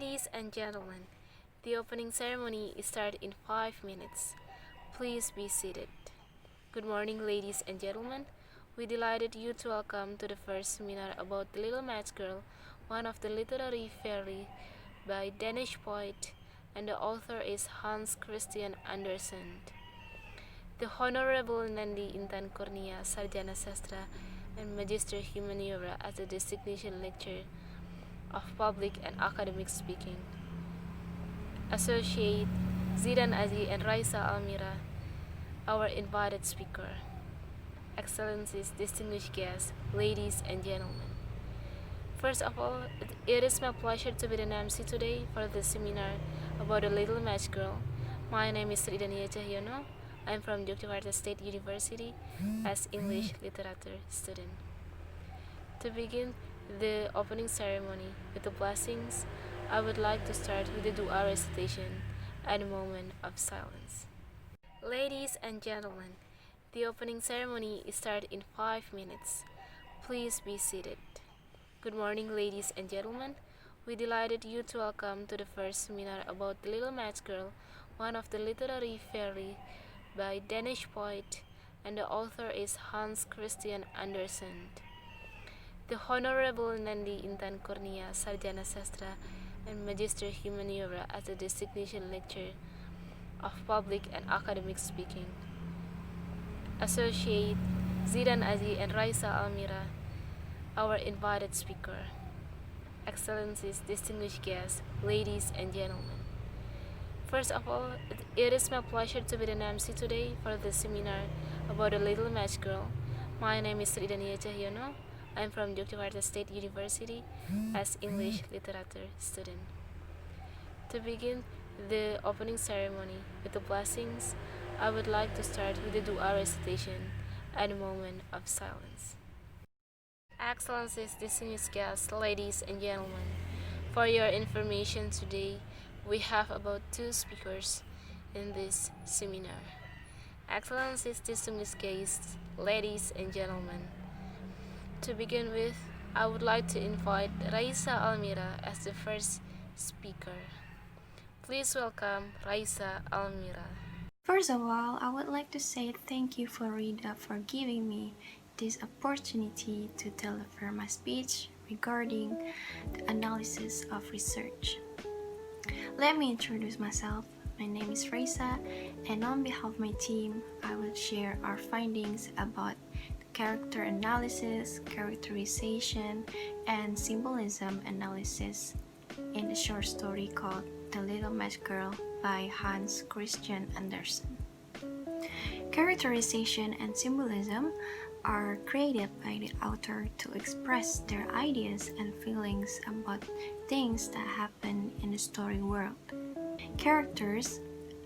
Ladies and gentlemen, the opening ceremony starts in 5 minutes. Please be seated. Good morning, ladies and gentlemen. We delighted you to welcome to the first seminar about The Little Match Girl, one of the literary fairy by Danish poet, and the author is Hans Christian Andersen. The Honorable Nandi Intan Kurnia, Sarjana Sastra and Magister Humaniora as the designation lecturer of Public and Academic Speaking. Associate Zidan Aji and Raisa Almira, our invited speaker. Excellencies, distinguished guests, ladies and gentlemen. First of all, it is my pleasure to be the MC today for this seminar about the Little Match Girl. My name is Ridhania C. I'm from Yogyakarta State University as English literature student. To begin the opening ceremony with the blessings, I would like to start with the dua recitation and a moment of silence. Ladies and gentlemen, the opening ceremony starts in 5 minutes. Please be seated. Good morning, ladies and gentlemen. We delighted you to welcome to the first seminar about The Little Match Girl, one of the literary fairy by Danish poet, and the author is Hans Christian Andersen. The Honorable Nandi Intan Kurnia, Sarjana Sastra and Magister Humaniora as the designation lecturer of Public and Academic Speaking. Associate Zidan Aji and Raisa Almira, our invited speaker. Excellencies, distinguished guests, ladies and gentlemen. First of all, it is my pleasure to be the MC today for this seminar about the Little Match Girl. My name is Ridhania C. I'm from Yogyakarta State University as English literature student. To begin the opening ceremony with the blessings, I would like to start with the dua recitation and a moment of silence. Excellencies, distinguished guests, ladies and gentlemen, for your information today, we have about 2 speakers in this seminar. Excellencies, distinguished guests, ladies and gentlemen. To begin with, I would like to invite Raisa Almira as the first speaker. Please welcome Raisa Almira. First of all, I would like to say thank you, Florida, for giving me this opportunity to deliver my speech regarding the analysis of research. Let me introduce myself. My name is Raisa, and on behalf of my team, I will share our findings about character analysis, characterization, and symbolism analysis in a short story called The Little Match Girl by Hans Christian Andersen. Characterization and symbolism are created by the author to express their ideas and feelings about things that happen in the story world. Characters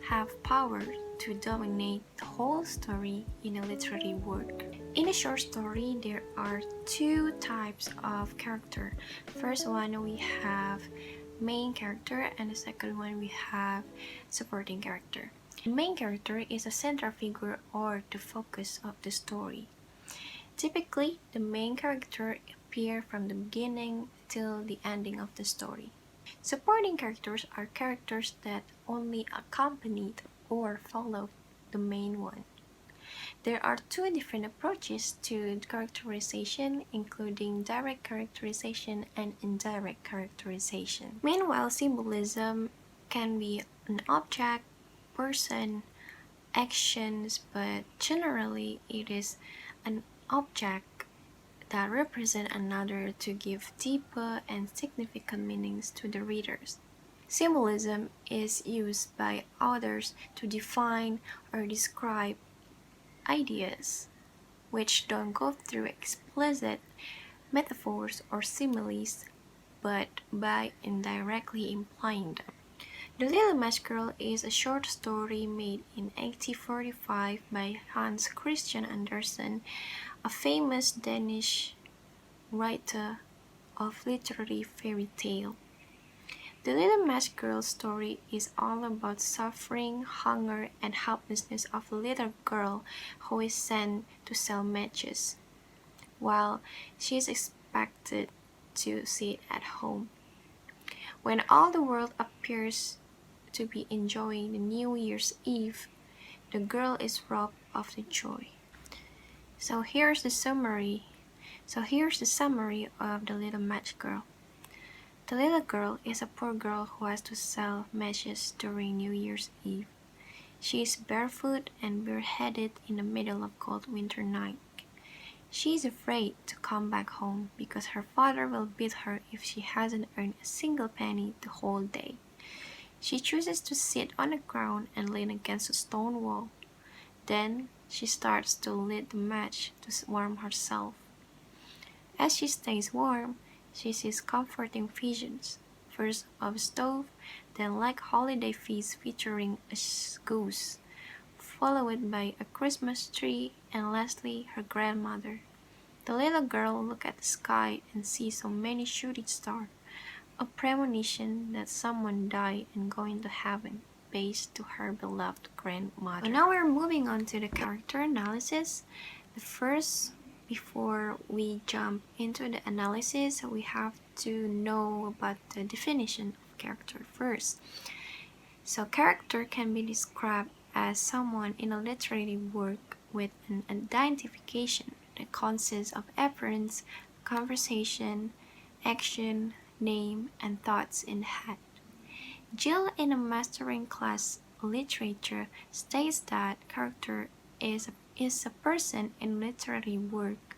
have power to dominate the whole story in a literary work. In a short story, there are 2 types of character. First one, we have main character, and the second one, we have supporting character. The main character is a central figure or the focus of the story. Typically, the main character appears from the beginning till the ending of the story. Supporting characters are characters that only accompany or follow the main one. There are 2 different approaches to characterization, including direct characterization and indirect characterization. Meanwhile, symbolism can be an object, person, actions, but generally it is an object that represents another to give deeper and significant meanings to the readers. Symbolism is used by authors to define or describe ideas which don't go through explicit metaphors or similes, but by indirectly implying them. The Little Match Girl is a short story made in 1845 by Hans Christian Andersen, a famous Danish writer of literary fairy tale. The Little Match Girl's story is all about suffering, hunger, and helplessness of a little girl who is sent to sell matches, while she is expected to sit at home. When all the world appears to be enjoying the New Year's Eve, the girl is robbed of the joy. So here's the summary. Of the little match girl. The little girl is a poor girl who has to sell matches during New Year's Eve. She is barefoot and bareheaded in the middle of cold winter night. She is afraid to come back home because her father will beat her if she hasn't earned a single penny the whole day. She chooses to sit on the ground and lean against a stone wall. Then she starts to lit the match to warm herself. As she stays warm, she sees comforting visions, first of a stove, then like holiday feast featuring a goose, followed by a Christmas tree, and lastly her grandmother. The little girl looks at the sky and sees so many shooting stars, a premonition that someone died and going to heaven, based to her beloved grandmother. So now we're moving on to the character analysis. Before we jump into the analysis, we have to know about the definition of character first. So character can be described as someone in a literary work with an identification that consists of appearance, conversation, action, name, and thoughts in the head. Jill, in a mastering class literature, states that character is a person in literary work.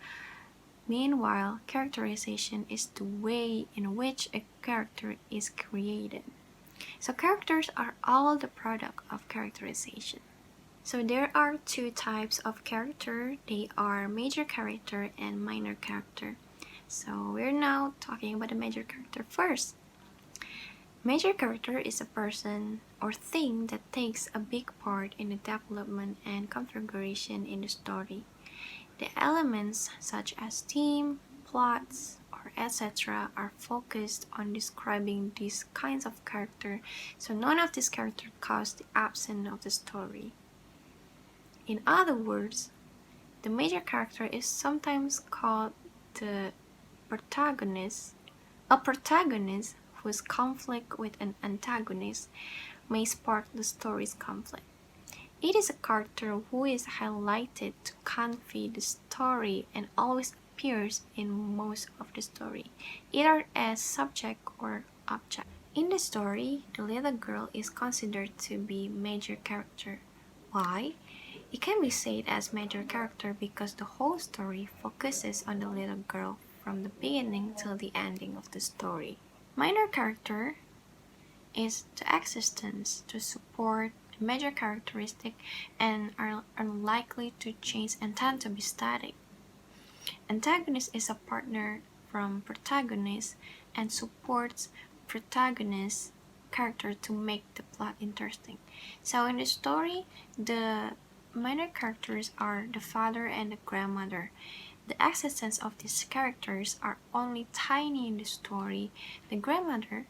Meanwhile, characterization is the way in which a character is created. So characters are all the product of characterization. So there are two types of character. They are major character and minor character. So we're now talking about the major character first. Major character is a person or thing that takes a big part in the development and configuration in the story. The elements such as theme, plots, or etc. are focused on describing these kinds of character, so none of these characters cause the absence of the story. In other words, the major character is sometimes called the protagonist. A protagonist whose conflict with an antagonist may spark the story's conflict. It is a character who is highlighted to convey the story and always appears in most of the story, either as subject or object. In the story, the little girl is considered to be major character. Why? It can be said as major character because the whole story focuses on the little girl from the beginning till the ending of the story. Minor character is the existence to support the major characteristic and are unlikely to change and tend to be static. Antagonist is a partner from protagonist and supports protagonist character to make the plot interesting. So in the story, the minor characters are the father and the grandmother. The existence of these characters are only tiny in the story. The grandmother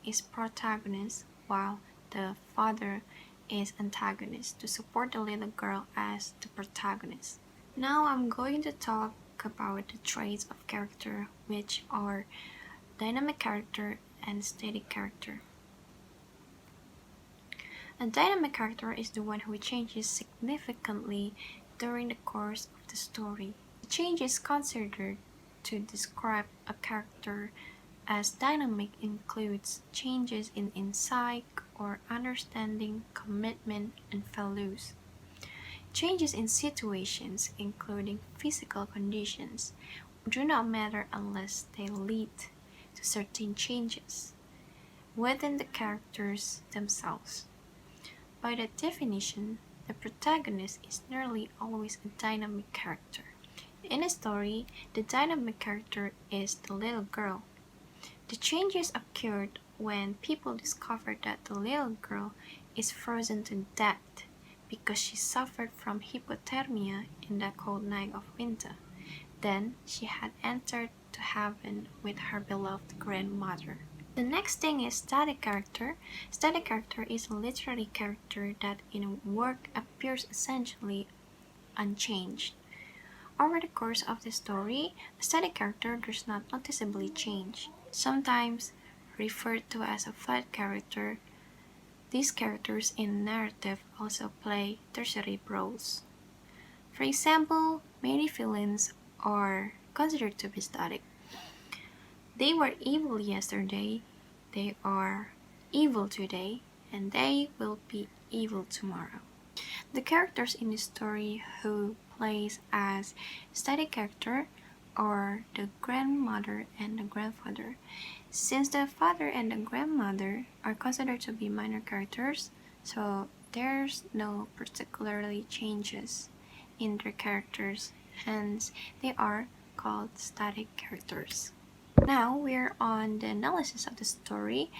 is protagonist while the father is antagonist to support the little girl as the protagonist. Now I'm going to talk about the traits of character, which are dynamic character and static character. A dynamic character is the one who changes significantly during the course of the story. The change is considered to describe a character as dynamic includes changes in insight or understanding, commitment, and values. Changes in situations, including physical conditions, do not matter unless they lead to certain changes within the characters themselves. By that definition, the protagonist is nearly always a dynamic character. In a story, the dynamic character is the little girl. The changes occurred when people discovered that the little girl is frozen to death because she suffered from hypothermia in the cold night of winter. Then she had entered to heaven with her beloved grandmother. The next thing is static character. Static character is a literary character that in a work appears essentially unchanged. Over the course of the story, a static character does not noticeably change. Sometimes referred to as a flat character, these characters in narrative also play tertiary roles. For example, many villains are considered to be static. They were evil yesterday, they are evil today, and they will be evil tomorrow. The characters in the story who plays as static character are the grandmother and the grandfather. Since the father and the grandmother are considered to be minor characters, so there's no particularly changes in their characters, hence they are called static characters. Now we're on the analysis of the story.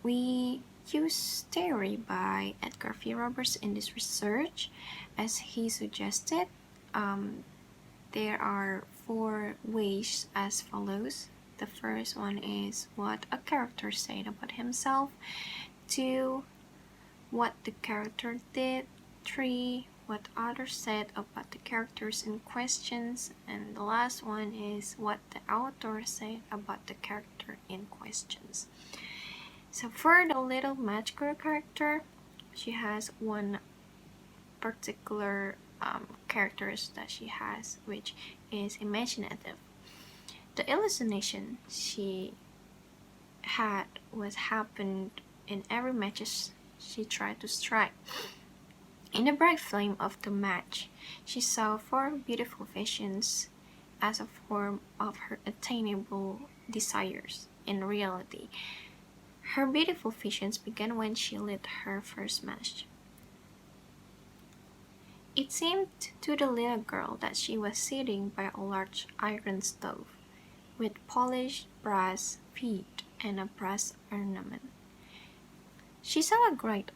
We use theory by Edgar V. Roberts in this research. As he suggested, there are 4 ways as follows. The first one is what a character said about himself. 2, what the character did. 3, what others said about the characters in questions. And the last one is what the author said about the character in questions. So for the little match girl character, she has one particular characters that she has, which is imaginative. The hallucination she had was happened in every matches she tried to strike. In the bright flame of the match, she saw 4 beautiful visions as a form of her attainable desires. In reality, her beautiful visions began when she lit her first match. It seemed to the little girl that she was sitting by a large iron stove, with polished brass feet and a brass ornament. She saw a great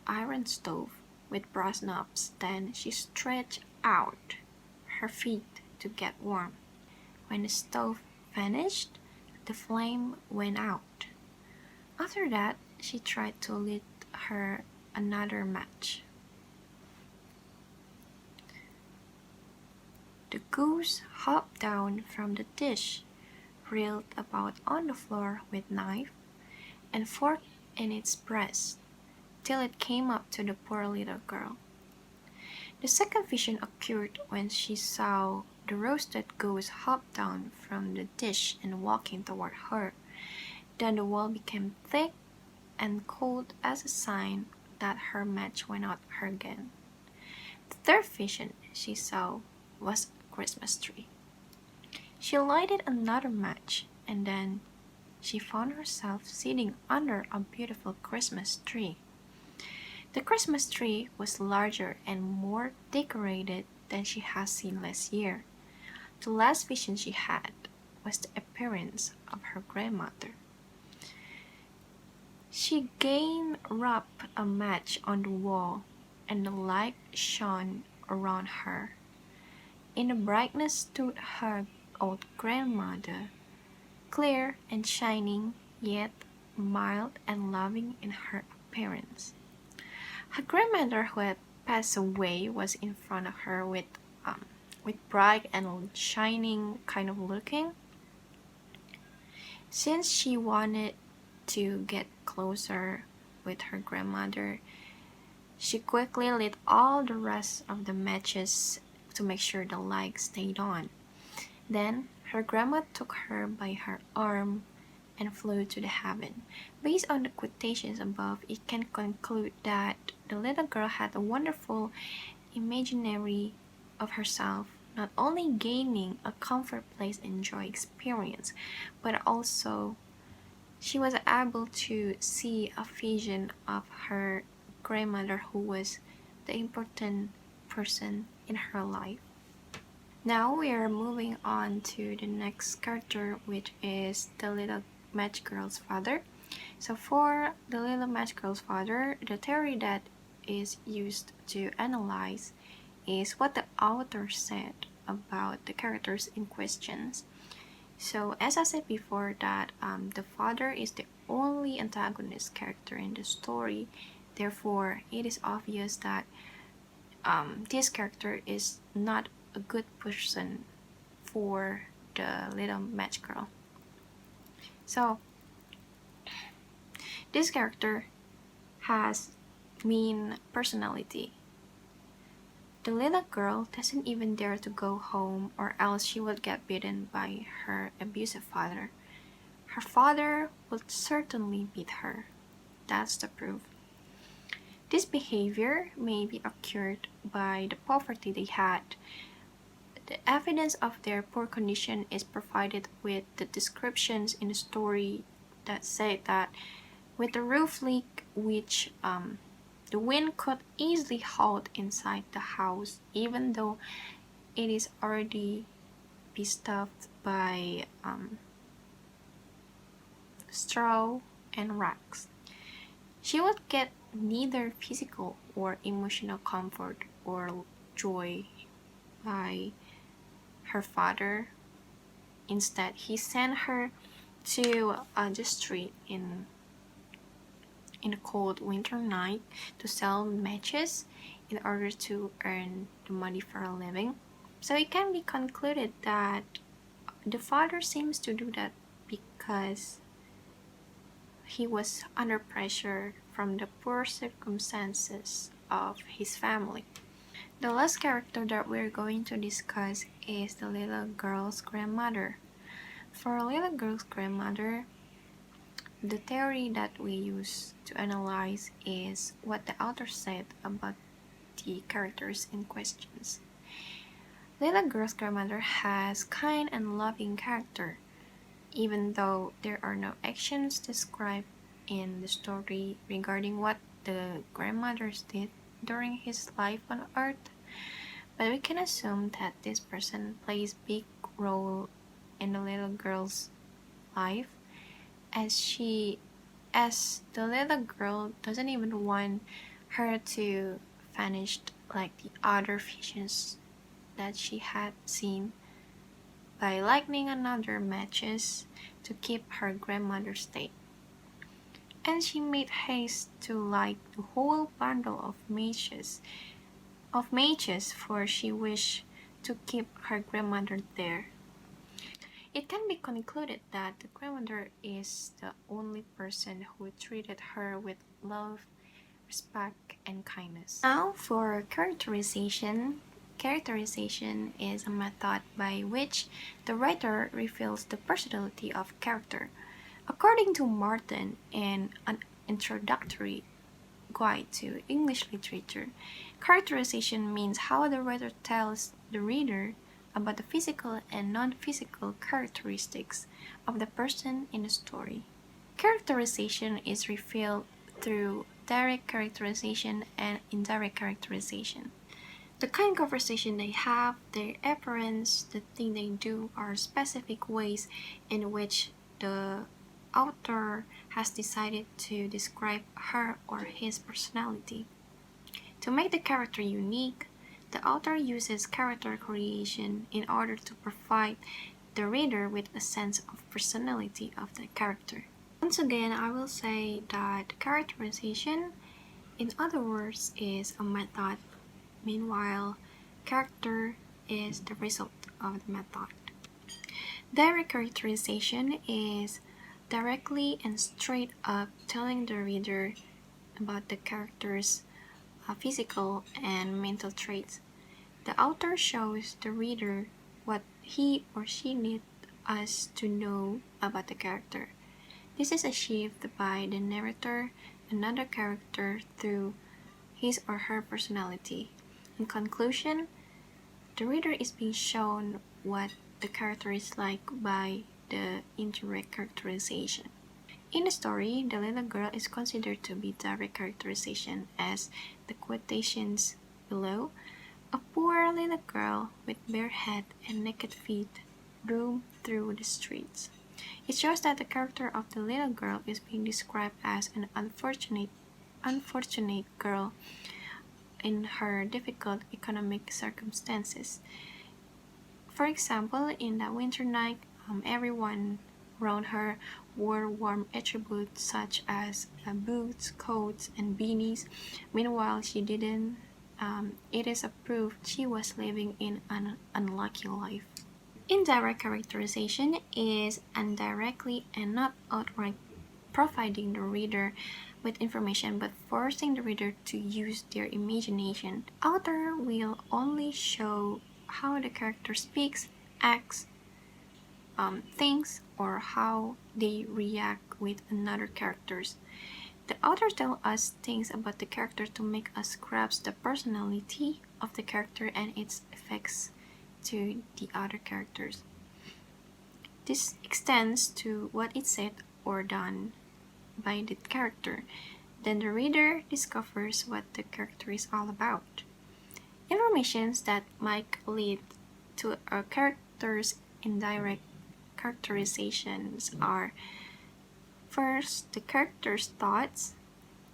iron stove with brass knobs. Then she stretched out her feet to get warm. When the stove vanished, the flame went out. After that, she tried to lit her another match. The goose hopped down from the dish, reeled about on the floor with knife and fork in its breast, till it came up to the poor little girl. The second vision occurred when she saw the roasted goose hop down from the dish and walking toward her. Then the wall became thick and cold as a sign that her match went out again. The third vision she saw was a Christmas tree. She lighted another match, and then she found herself sitting under a beautiful Christmas tree. The Christmas tree was larger and more decorated than she had seen last year. The last vision she had was the appearance of her grandmother. She again rubbed a match on the wall, and the light shone around her. In the brightness stood her old grandmother, clear and shining, yet mild and loving in her appearance. Her grandmother, who had passed away, was in front of her with bright and shining kind of looking. Since she wanted to get closer with her grandmother, she quickly lit all the rest of the matches to make sure the light stayed on. Then her grandma took her by her arm and flew to the heaven. Based on the quotations above, it can conclude that the little girl had a wonderful imaginary of herself, not only gaining a comfort place and joy experience, but also she was able to see a vision of her grandmother, who was the important person in her life. Now we are moving on to the next character, which is the little match girl's father. So for the little match girl's father, the theory that is used to analyze is what the author said about the characters in questions. So as I said before, that the father is the only antagonist character in the story. Therefore, it is obvious that this character is not a good person for the little match girl. So, this character has mean personality. The little girl doesn't even dare to go home or else she would get beaten by her abusive father. Her father would certainly beat her. That's the proof. This behavior may be occurred by the poverty they had. The evidence of their poor condition is provided with the descriptions in the story that say that with the roof leak which the wind could easily hold inside the house even though it is already bestuffed by straw and rags. She would get neither physical or emotional comfort or joy by her father. Instead, he sent her to the street in a cold winter night to sell matches in order to earn the money for a living. So it can be concluded that the father seems to do that because he was under pressure from the poor circumstances of his family. The last character that we're going to discuss is the little girl's grandmother. For a little girl's grandmother, the theory that we use to analyze is what the author said about the characters in questions. Little girl's grandmother has kind and loving character, even though there are no actions described in the story regarding what the grandmothers did during his life on Earth. But we can assume that this person plays big role in the little girl's life as the little girl doesn't even want her to vanish like the other visions that she had seen by lighting another matches to keep her grandmother safe. And she made haste to light the whole bundle of matches for she wished to keep her grandmother there. It can be concluded that the grandmother is the only person who treated her with love, respect, and kindness. Now, for characterization. Characterization is a method by which the writer reveals the personality of character. According to Martin in an introductory guide to English literature, characterization means how the writer tells the reader about the physical and non-physical characteristics of the person in the story. Characterization is revealed through direct characterization and indirect characterization. The kind of conversation they have, their appearance, the thing they do are specific ways in which the author has decided to describe her or his personality. To make the character unique, the author uses character creation in order to provide the reader with a sense of personality of the character. Once again, I will say that characterization, in other words, is a method. Meanwhile, character is the result of the method. Direct characterization is directly and straight up telling the reader about the character's physical and mental traits. The author shows the reader what he or she needs us to know about the character. This is achieved by the narrator, another character, through his or her personality. In conclusion, the reader is being shown what the character is like by the indirect characterization. In the story, the little girl is considered to be direct characterization as the quotations below. A poor little girl with bare head and naked feet roam through the streets. It shows that the character of the little girl is being described as an unfortunate girl in her difficult economic circumstances. For example, in that winter night, everyone around her wore warm attributes such as boots, coats, and beanies. Meanwhile, she didn't. It is a proof she was living in an unlucky life. Indirect characterization is indirectly and not outright providing the reader with information but forcing the reader to use their imagination. The author will only show how the character speaks, acts, thinks, or how they react with another characters. The author tells us things about the character to make us grasp the personality of the character and its effects to the other characters. This extends to what is said or done by the character. Then the reader discovers what the character is all about. Informations that might lead to a character's indirect characterizations are: first, the character's thoughts,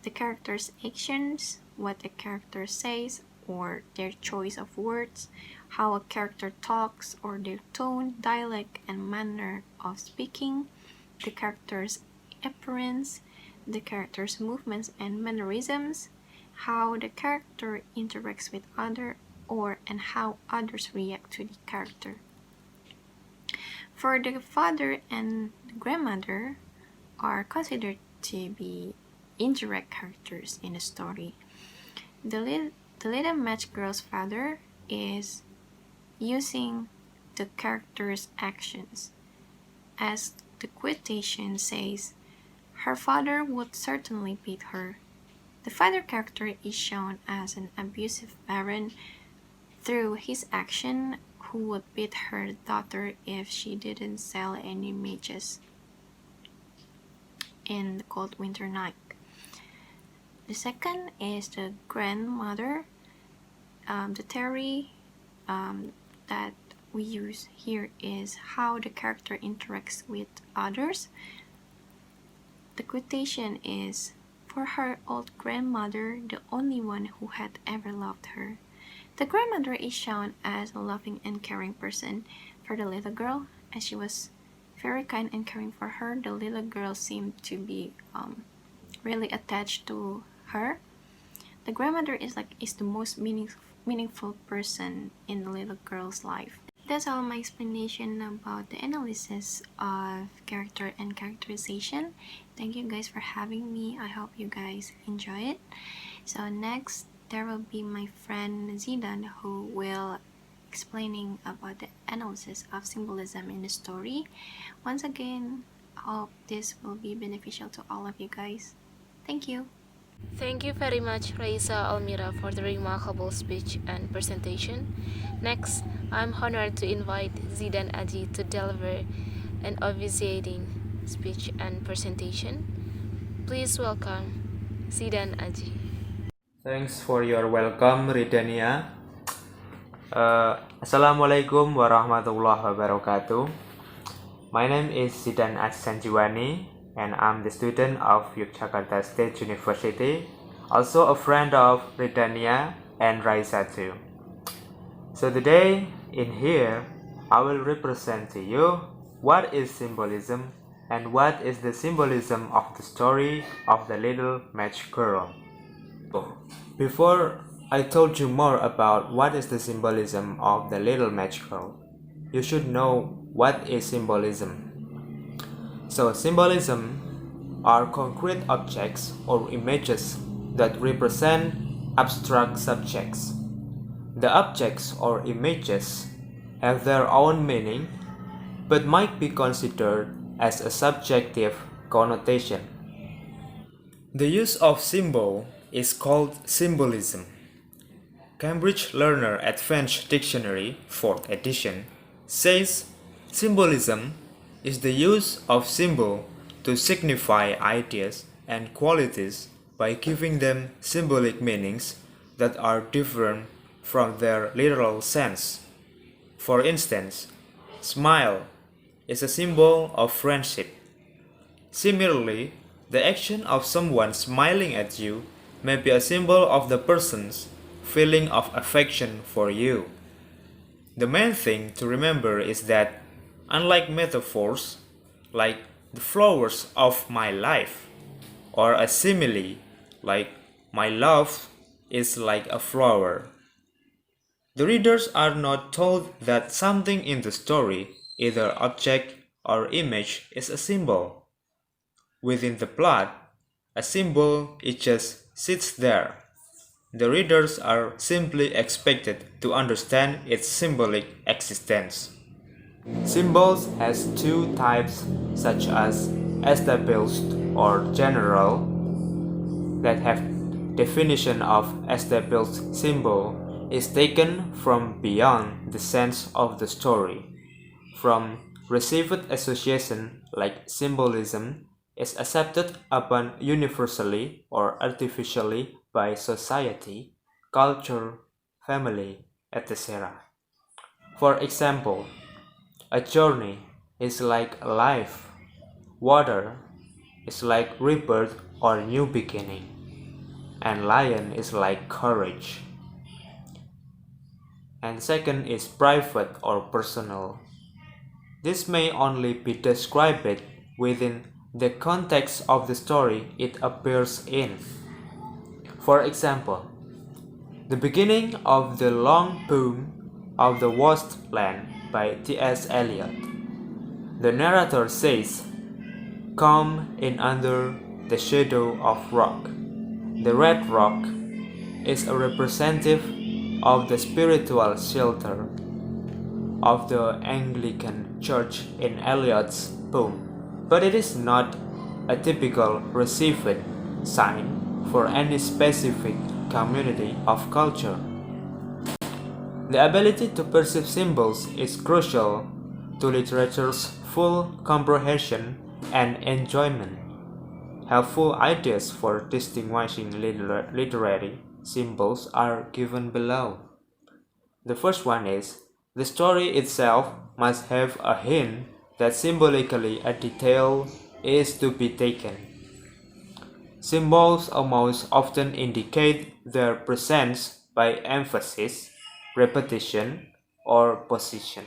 the character's actions, what the character says or their choice of words, how a character talks or their tone, dialect, and manner of speaking, the character's appearance, the character's movements and mannerisms, how the character interacts with others, and how others react to the character. For the father and grandmother are considered to be indirect characters in the story. The little match girl's father is using the character's actions. As the quotation says, her father would certainly beat her. The father character is shown as an abusive parent through his action, who would beat her daughter if she didn't sell any matches in the cold winter night. The second is the grandmother. The theory that we use here is how the character interacts with others. The quotation is, "For her old grandmother, the only one who had ever loved her." The grandmother is shown as a loving and caring person for the little girl, as she was very kind and caring for her. The little girl seemed to be really attached to her. The grandmother is the most meaningful person in the little girl's life. That's all my explanation about the analysis of character and characterization. Thank you guys for having me. I hope you guys enjoy it. So next, there will be my friend Zidan, who will explaining about the analysis of symbolism in the story. Once again, I hope this will be beneficial to all of you guys. Thank you. Thank you very much, Raisa Almira, for the remarkable speech and presentation. Next, I'm honored to invite Zidan Aji to deliver an obviating speech and presentation. Please welcome Zidan Aji. Thanks for your welcome, Ridhania. Assalamualaikum warahmatullahi wabarakatuh. My name is Zidan Aji and I'm the student of Yogyakarta State University, also a friend of Ridhania and Raisa too. So today, in here, I will represent to you what is symbolism and what is the symbolism of the story of the little match girl. Before I told you more about what is the symbolism of the little match girl, you should know what is symbolism. So symbolism are concrete objects or images that represent abstract subjects. The objects or images have their own meaning but might be considered as a subjective connotation. The use of symbol is called symbolism. Cambridge Learner Advanced Dictionary, 4th edition, says symbolism is the use of symbol to signify ideas and qualities by giving them symbolic meanings that are different from their literal sense. For instance, smile is a symbol of friendship. Similarly, the action of someone smiling at you may be a symbol of the person's feeling of affection for you. The main thing to remember is that, unlike metaphors like the flowers of my life, or a simile like my love is like a flower, The readers are not told that something in the story, either object or image, is a symbol. Within the plot, a symbol it just sits there. The readers are simply expected to understand its symbolic existence. Symbols has two types such as established or general that have definition of established symbol is taken from beyond the sense of the story. From received association like symbolism is accepted upon universally or artificially by society, culture, family, etc. For example, a journey is like life, water is like rebirth or new beginning, and lion is like courage. And second is private or personal. This may only be described within the context of the story it appears in. For example, the beginning of the long poem of the Wasteland by T.S. Eliot. The narrator says, "Come in under the shadow of rock." The red rock is a representative of the spiritual shelter of the Anglican Church in Eliot's poem, but it is not a typical received sign for any specific community of culture. The ability to perceive symbols is crucial to literature's full comprehension and enjoyment. Helpful ideas for distinguishing literary symbols are given below. The first one is, the story itself must have a hint that symbolically a detail is to be taken. Symbols most often indicate their presence by emphasis, repetition, or position.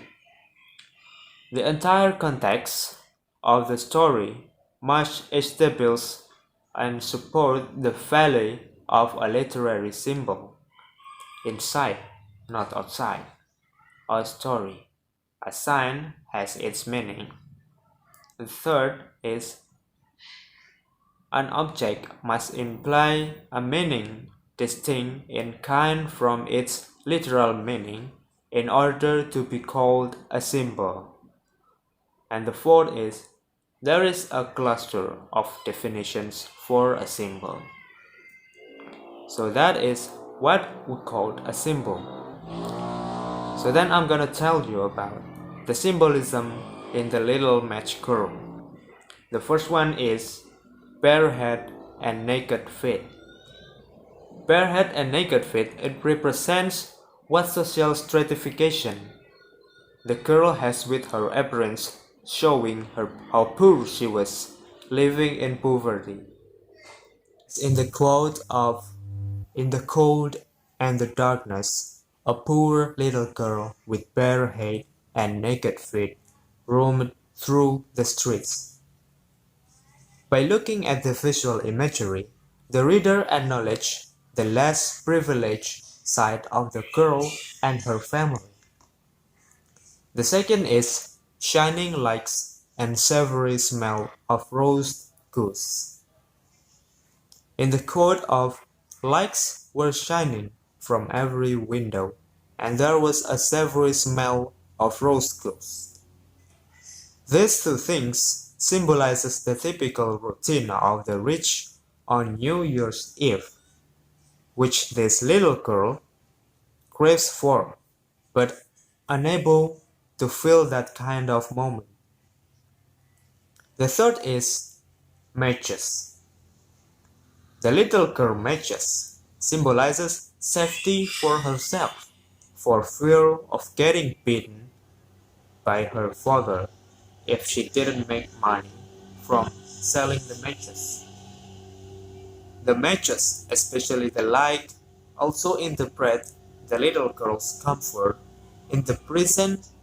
The entire context of the story must establish and support the value of a literary symbol. Inside, not outside. A story, a sign has its meaning. The third is, an object must imply a meaning distinct in kind from its literal meaning in order to be called a symbol. And the fourth is, there is a cluster of definitions for a symbol. So that is what we call a symbol. So then I'm gonna tell you about the symbolism in the little match girl. The first one is bare head and naked feet. Bare head and naked feet, it represents what social stratification the girl has with her appearance, showing her how poor she was, living in poverty. In the quote of, "In the cold and the darkness, a poor little girl with bare head and naked feet roamed through the streets." By looking at the visual imagery, the reader acknowledges the less privileged side of the girl and her family. The second is shining lights and savory smell of roast goose. In the quote of, "Lights were shining from every window, and there was a savory smell of roast goose." These two things symbolizes the typical routine of the rich on New Year's Eve, which this little girl craves for, but unable to feel that kind of moment. The third is matches. The little girl matches symbolizes safety for herself, for fear of getting beaten by her father if she didn't make money from selling the matches. The matches, especially the light, also interpret the little girl's comfort in the presence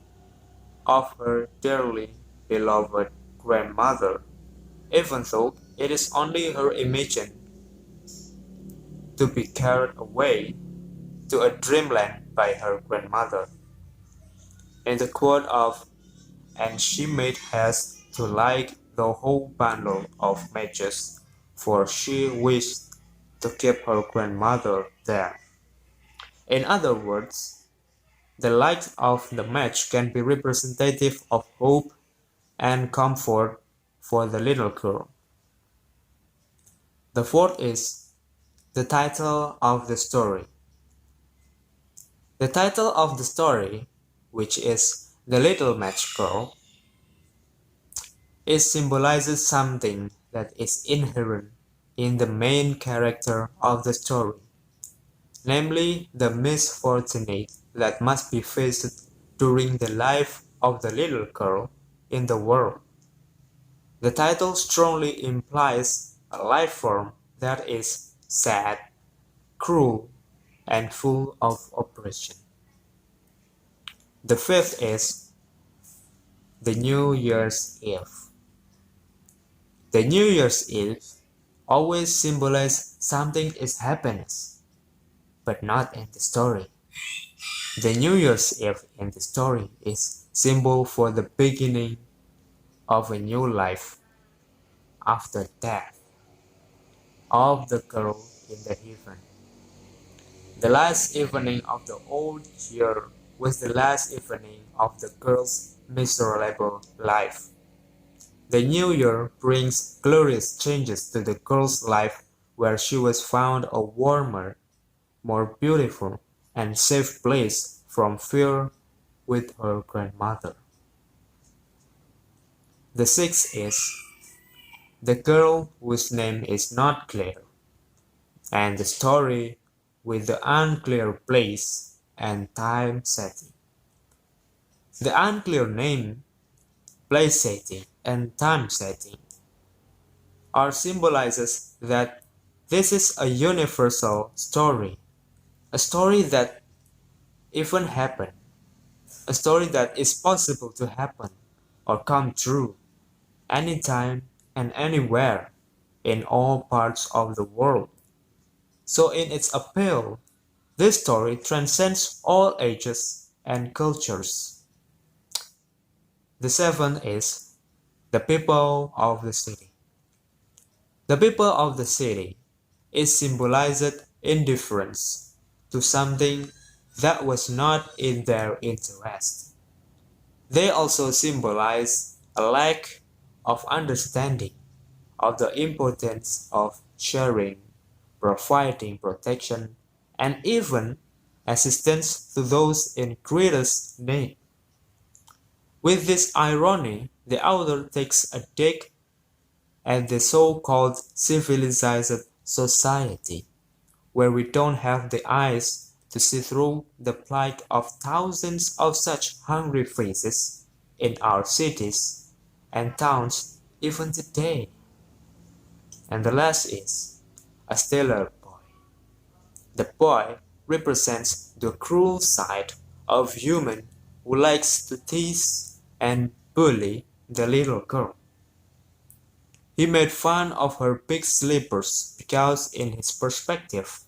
of her dearly beloved grandmother, even though it is only her imagination to be carried away to a dreamland by her grandmother. In the quote of "and she made haste to light the whole bundle of matches, for she wished to keep her grandmother there." In other words, the light of the match can be representative of hope and comfort for the little girl. The fourth is the title of the story. The title of the story, which is The Little Match Girl, it symbolizes something that is inherent in the main character of the story, namely the misfortune that must be faced during the life of the little girl in the world. The title strongly implies a life form that is sad, cruel, and full of oppression. The fifth is the New Year's Eve. The New Year's Eve always symbolizes something is happiness, but not in the story. The New Year's Eve in the story is symbol for the beginning of a new life after death of the girl in the heaven. The last evening of the old year was the last evening of the girl's miserable life. The new year brings glorious changes to the girl's life, where she was found a warmer, more beautiful, and safe place from fear with her grandmother. The sixth is the girl whose name is not clear, and the story with the unclear place and time setting. The unclear name, place setting, and time setting are symbolizes that this is a universal story, a story that even happened, a story that is possible to happen or come true anytime and anywhere in all parts of the world. So in its appeal, this story transcends all ages and cultures. The seventh is the people of the city. The people of the city is symbolized indifference to something that was not in their interest. They also symbolize a lack of understanding of the importance of sharing, providing protection, and even assistance to those in greatest need. With this irony, the author takes a dig at the so-called civilized society, where we don't have the eyes to see through the plight of thousands of such hungry faces in our cities and towns even today. And the last is a stellar boy. The boy represents the cruel side of human who likes to tease and bully the little girl. He made fun of her big slippers because in his perspective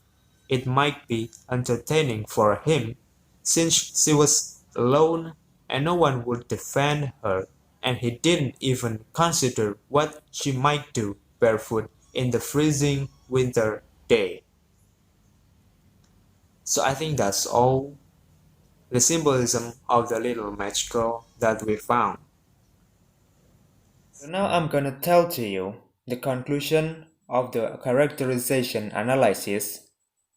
it might be entertaining for him since she was alone and no one would defend her, and he didn't even consider what she might do barefoot in the freezing winter day. So I think that's all the symbolism of the little match girl that we found. So now I'm gonna tell to you the conclusion of the characterization analysis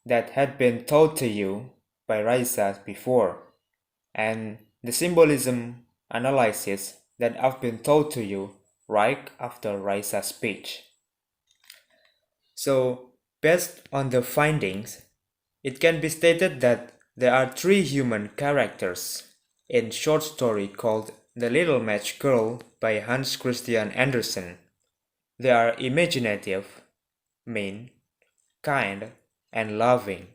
that had been told to you by Raisa before, and the symbolism analysis that I've been told to you right after Raisa's speech. So, based on the findings, it can be stated that there are three human characters in short story called The Little Match Girl by Hans Christian Andersen. They are imaginative, mean, kind, and loving.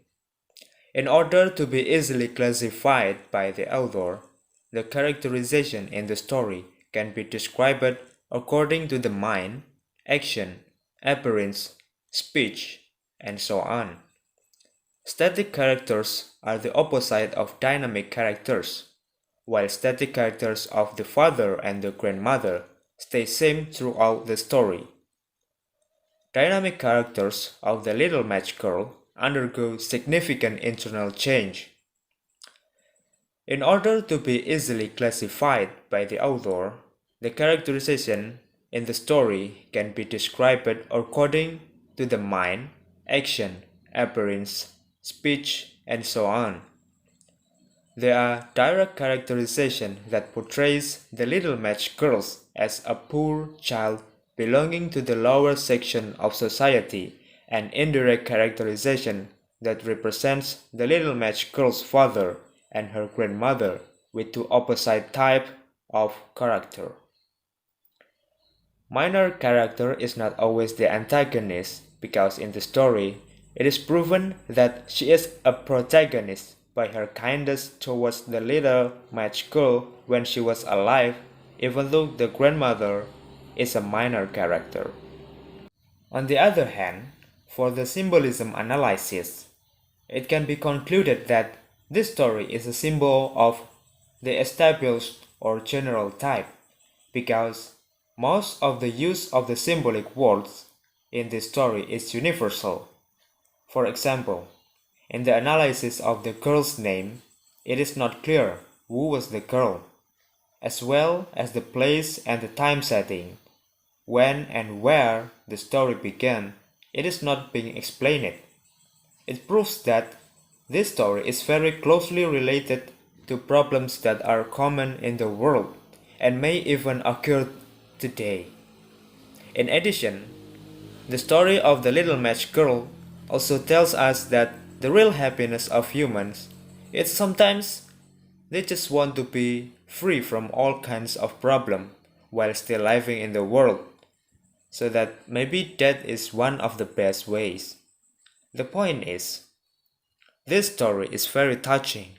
In order to be easily classified by the author, the characterization in the story can be described according to the mind, action, appearance, speech, and so on. Static characters are the opposite of dynamic characters, while static characters of the father and the grandmother stay same throughout the story. Dynamic characters of the Little Match Girl undergo significant internal change. In order to be easily classified by the author, the characterization in the story can be described according to the mind, action, appearance, speech, and so on. There are direct characterization that portrays the Little Match Girls as a poor child belonging to the lower section of society, and indirect characterization that represents the Little Match Girl's father and her grandmother with two opposite type of character. Minor character is not always the antagonist because in the story it is proven that she is a protagonist by her kindness towards the little match girl when she was alive, even though the grandmother is a minor character. On the other hand, for the symbolism analysis, it can be concluded that this story is a symbol of the established or general type, because most of the use of the symbolic words in this story is universal. For example, in the analysis of the girl's name, it is not clear who was the girl, as well as the place and the time setting. When and where the story began, it is not being explained. It proves that this story is very closely related to problems that are common in the world and may even occur today. In addition, the story of the Little Match Girl also tells us that the real happiness of humans is sometimes they just want to be free from all kinds of problem while still living in the world. So that maybe that is one of the best ways. The point is, this story is very touching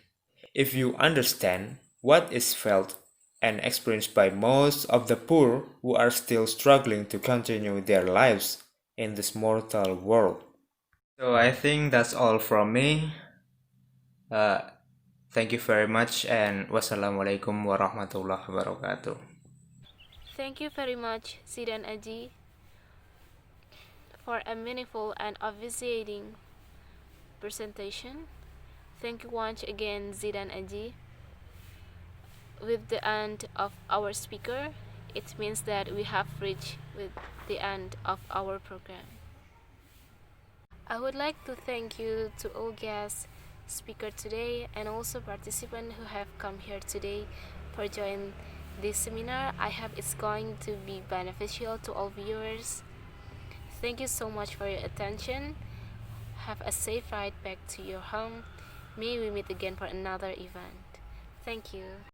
if you understand what is felt and experienced by most of the poor who are still struggling to continue their lives in this mortal world. So I think that's all from me. Uh, Thank you very much and wassalamualaikum warahmatullahi wabarakatuh. Thank you very much, Zidan Aji, for a meaningful and obviating presentation. Thank you once again, Zidan Aji. With the end of our speaker, it means that we have reached with the end of our program. I would like to thank you to all guests speaker today and also participants who have come here today for joining this seminar. I hope it's going to be beneficial to all viewers. Thank you so much for your attention. Have a safe ride back to your home. May we meet again for another event. Thank you.